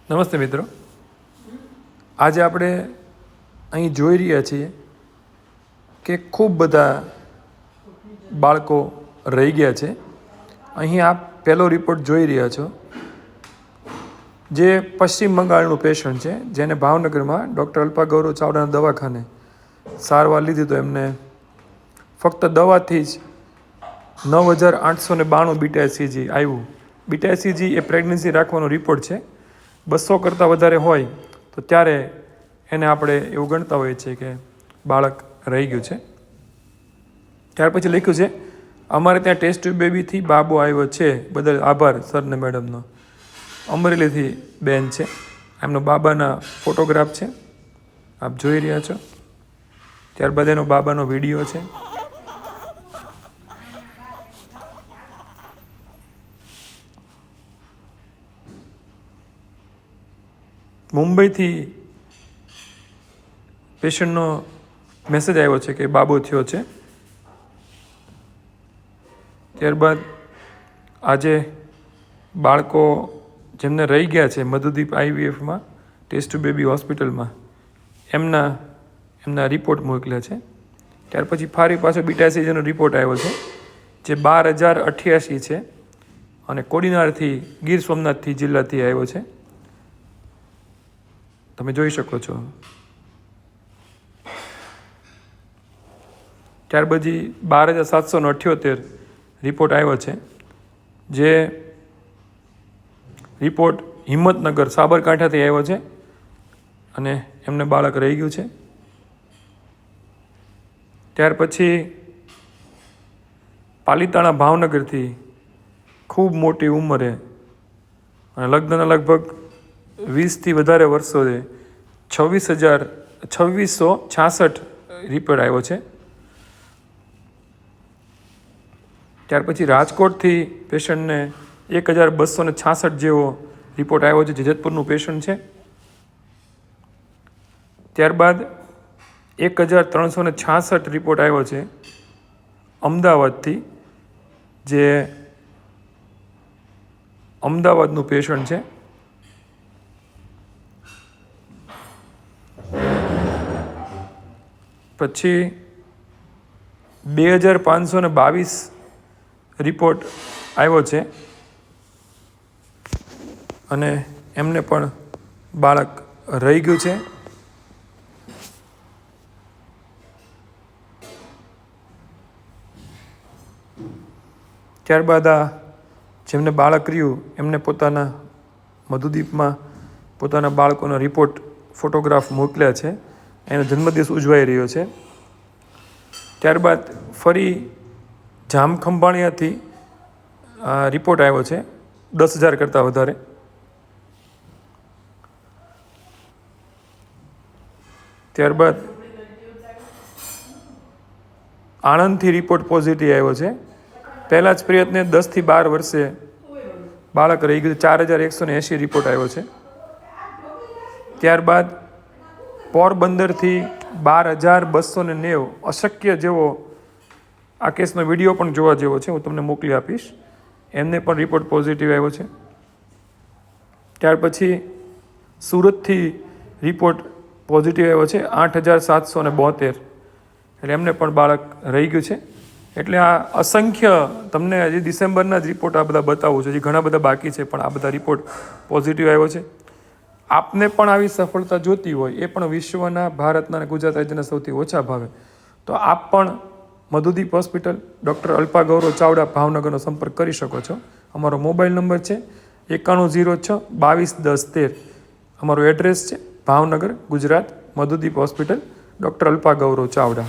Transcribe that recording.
નમસ્તે મિત્રો, આજે આપણે અહીં જોઈ રહ્યા છીએ કે ખૂબ બધા બાળકો રહી ગયા છે. અહીં આપ પહેલો રિપોર્ટ જોઈ રહ્યા છો, જે પશ્ચિમ બંગાળનું પેશન્ટ છે, જેને ભાવનગરમાં ડૉક્ટર અલ્પા ગૌરવ ચાવડાના દવાખાને સારવાર લીધી તો એમને ફક્ત દવાથી જ 9,892 બીટા એસસીજી આવ્યું. બીટા એસસીજી એ પ્રેગ્નન્સી રાખવાનો રિપોર્ટ છે. 200 કરતાં વધારે હોય તો ત્યારે એને આપણે એવું ગણતા હોઈએ છીએ કે બાળક રહી ગયું છે. ત્યાર પછી લખ્યું છે, અમારે ત્યાં ટેસ્ટ ટ્યુબ બેબીથી બાબો આવ્યો છે, બદલ આભાર સર ને મેડમનો. અમરેલીથી બેન છે, એમનો બાબાના ફોટોગ્રાફ છે, આપ જોઈ રહ્યા છો. ત્યારબાદ એનો બાબાનો વિડીયો છે. મુંબઈથી પેશન્ટનો મેસેજ આવ્યો છે કે બાબો થયો છે. ત્યારબાદ આજે બાળકો જેમને રહી ગયા છે મધુદીપ આઈવીએફમાં ટેસ્ટ ટુ બેબી હોસ્પિટલમાં એમના રિપોર્ટ મોકલ્યા છે. ત્યાર પછી ફરી પાછો બીટા એસસીજીનો રિપોર્ટ આવ્યો છે, જે 12,088 છે અને કોડીનારથી ગીર સોમનાથથી જિલ્લાથી આવ્યો છે. તમે જોઈ શકો છો. ત્યાર પછી 12,778 રિપોર્ટ આવ્યો છે, જે રિપોર્ટ હિંમતનગર સાબરકાંઠાથી આવ્યો છે અને એમને બાળક રહી ગયું છે. ત્યાર પછી પાલિતાણા ભાવનગરથી ખૂબ મોટી ઉંમરે અને લગ્નના લગભગ 20થી વધારે વર્ષોએ 26,666 રિપોર્ટ આવ્યો છે. ત્યાર પછી રાજકોટથી પેશન્ટને 1,266 જેવો રિપોર્ટ આવ્યો છે, જે જેતપુરનું પેશન્ટ છે. ત્યારબાદ 1,366 રિપોર્ટ આવ્યો છે અમદાવાદથી, જે અમદાવાદનું પેશન્ટ છે. પછી 2,522 રિપોર્ટ આવ્યો છે અને એમને પણ બાળક રહી ગયું છે. ત્યારબાદ જેમને બાળક રહ્યું એમને પોતાના મધુદીપમાં પોતાના બાળકોનો રિપોર્ટ ફોટોગ્રાફ મોકલ્યા છે. એનો જન્મદિવસ ઉજવાઈ રહ્યો છે. ત્યારબાદ ફરી જામખંભાળિયાથી રિપોર્ટ આવ્યો છે 10,000 કરતાં વધારે. ત્યારબાદ આણંદથી રિપોર્ટ પોઝિટિવ આવ્યો છે. પહેલાં જ પ્રયત્ને 10થી 12 વર્ષે બાળક રહી ગયું. 4,180 રિપોર્ટ આવ્યો છે. ત્યારબાદ પોરબંદરથી 12,290 અશક્ય જેવો આ કેસનો વિડીયો પણ જોવા જેવો છે, હું તમને મોકલી આપીશ. એમને પણ રિપોર્ટ પોઝિટિવ આવ્યો છે. ત્યાર પછી સુરતથી રિપોર્ટ પોઝિટિવ આવ્યો છે 8,772, એટલે એમને પણ બાળક રહી ગયું છે. એટલે આ અસંખ્ય તમને હજી ડિસેમ્બરના જ રિપોર્ટ આ બધા બતાવું છું, હજી ઘણા બધા બાકી છે, પણ આ બધા રિપોર્ટ પોઝિટિવ આવ્યો છે. આપને પણ આવી સફળતા જોતી હોય, એ પણ વિશ્વના, ભારતના અને ગુજરાત રાજ્યના સૌથી ઓછા ભાવે, તો આપ પણ મધુદીપ હોસ્પિટલ ડૉક્ટર અલ્પા ગૌરવ ચાવડા ભાવનગરનો સંપર્ક કરી શકો છો. અમારો મોબાઈલ નંબર છે 9106-221013. અમારું એડ્રેસ છે ભાવનગર, ગુજરાત, મધુદીપ હોસ્પિટલ ડૉક્ટર અલ્પા ગૌરવ ચાવડા.